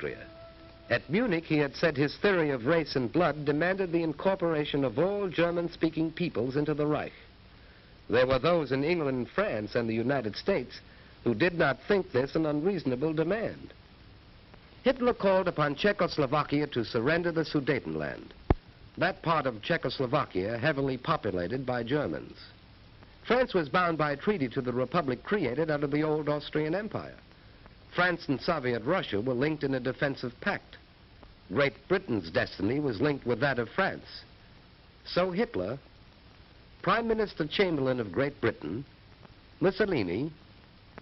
Austria. At Munich, he had said his theory of race and blood demanded the incorporation of all German-speaking peoples into the Reich. There were those in England, France, and the United States who did not think this an unreasonable demand. Hitler called upon Czechoslovakia to surrender the Sudetenland, that part of Czechoslovakia heavily populated by Germans. France was bound by treaty to the republic created out of the old Austrian Empire. France and Soviet Russia were linked in a defensive pact. Great Britain's destiny was linked with that of France. So Hitler, Prime Minister Chamberlain of Great Britain, Mussolini,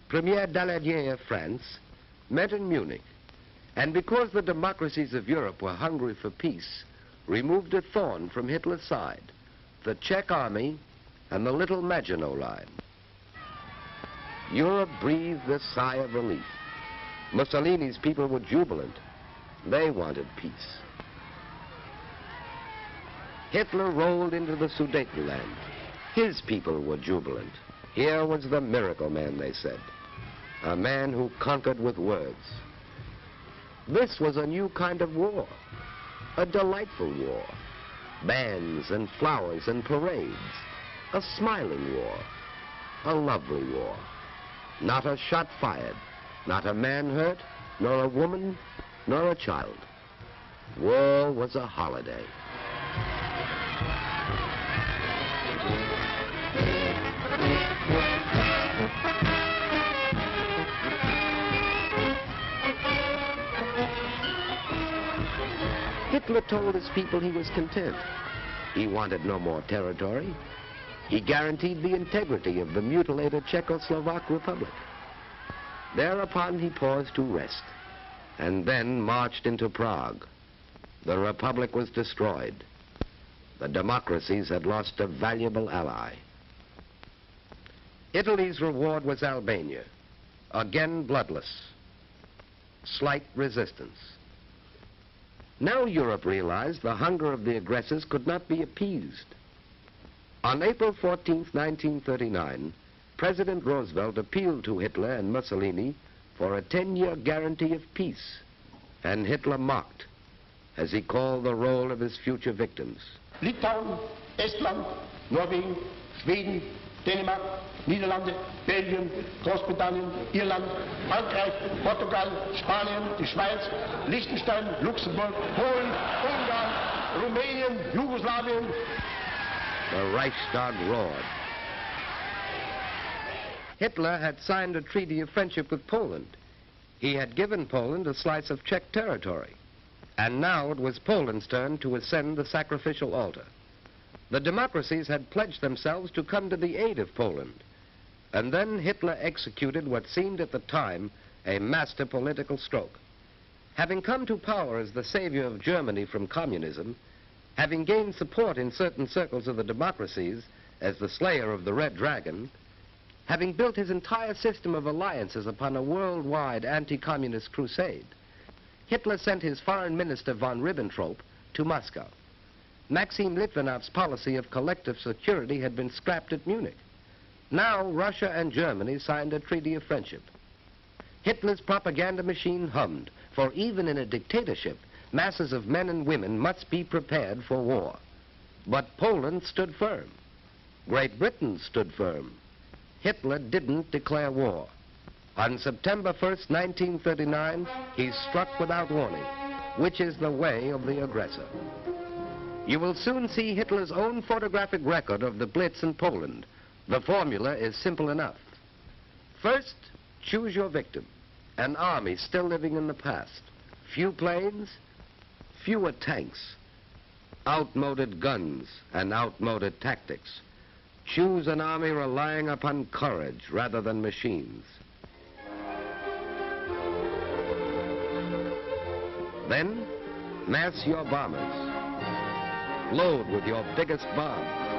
Premier Daladier of France, met in Munich, and because the democracies of Europe were hungry for peace, removed a thorn from Hitler's side, the Czech army and the little Maginot Line. Europe breathed a sigh of relief. Mussolini's people were jubilant. They wanted peace. Hitler rolled into the Sudetenland. His people were jubilant. Here was the miracle man, they said. A man who conquered with words. This was a new kind of war. A delightful war. Bands and flowers and parades. A smiling war. A lovely war. Not a shot fired. Not a man hurt, nor a woman, nor a child. War was a holiday. Hitler told his people he was content. He wanted no more territory. He guaranteed the integrity of the mutilated Czechoslovak Republic. Thereupon he paused to rest, and then marched into Prague. The Republic was destroyed. The democracies had lost a valuable ally. Italy's reward was Albania, again bloodless. Slight resistance. Now Europe realized the hunger of the aggressors could not be appeased. On April 14, 1939, President Roosevelt appealed to Hitler and Mussolini for a 10-year guarantee of peace, and Hitler mocked as he called the roll of his future victims. Litauen, Estland, Norwegen, Schweden, Dänemark, Niederlande, Belgien, Großbritannien, Irland, Frankreich, Portugal, Spanien, die Schweiz, Liechtenstein, Luxemburg, Polen, Ungarn, Rumänien, Jugoslawien. The Reichstag roared. Hitler had signed a treaty of friendship with Poland. He had given Poland a slice of Czech territory. And now it was Poland's turn to ascend the sacrificial altar. The democracies had pledged themselves to come to the aid of Poland. And then Hitler executed what seemed at the time a master political stroke. Having come to power as the savior of Germany from communism, having gained support in certain circles of the democracies as the slayer of the Red Dragon, having built his entire system of alliances upon a worldwide anti-communist crusade, Hitler sent his foreign minister von Ribbentrop to Moscow. Maxim Litvinov's policy of collective security had been scrapped at Munich. Now Russia and Germany signed a treaty of friendship. Hitler's propaganda machine hummed, for even in a dictatorship, masses of men and women must be prepared for war. But Poland stood firm. Great Britain stood firm. Hitler didn't declare war. On September 1st, 1939, he struck without warning, which is the way of the aggressor. You will soon see Hitler's own photographic record of the Blitz in Poland. The formula is simple enough. First, choose your victim, an army still living in the past. Few planes, fewer tanks, outmoded guns and outmoded tactics. Choose an army relying upon courage rather than machines. Then, mass your bombers. Load with your biggest bomb.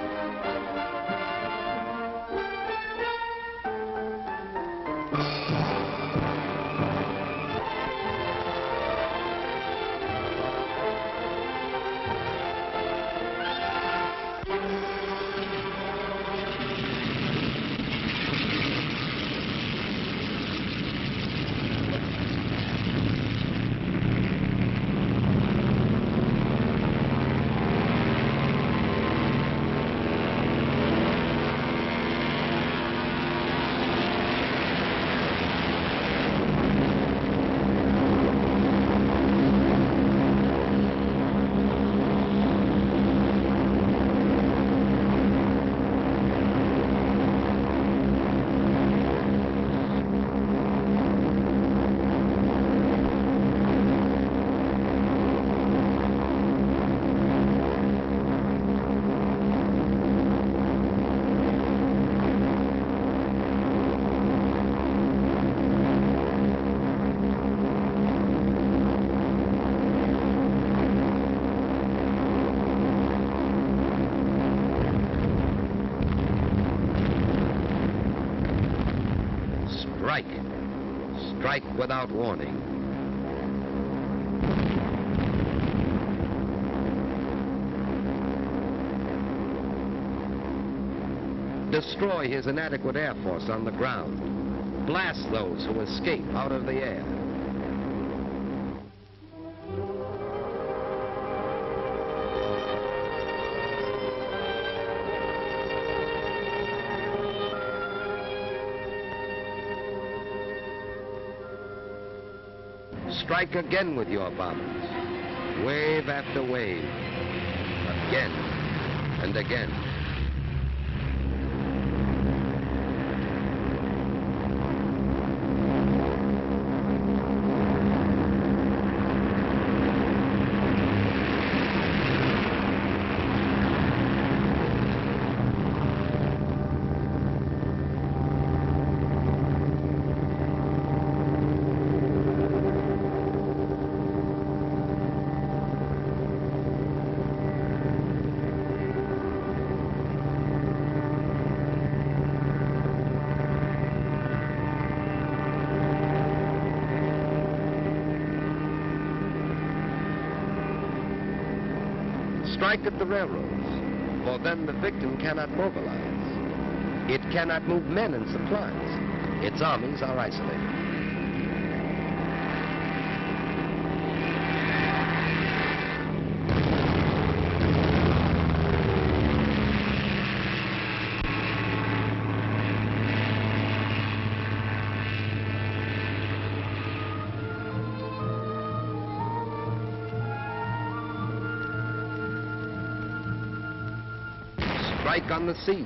Strike without warning. Destroy his inadequate air force on the ground. Blast those who escape out of the air. Strike again with your bombers. Wave after wave. Again and again. Strike at the railroads, for then the victim cannot mobilize. It cannot move men and supplies. Its armies are isolated. Strike on the sea,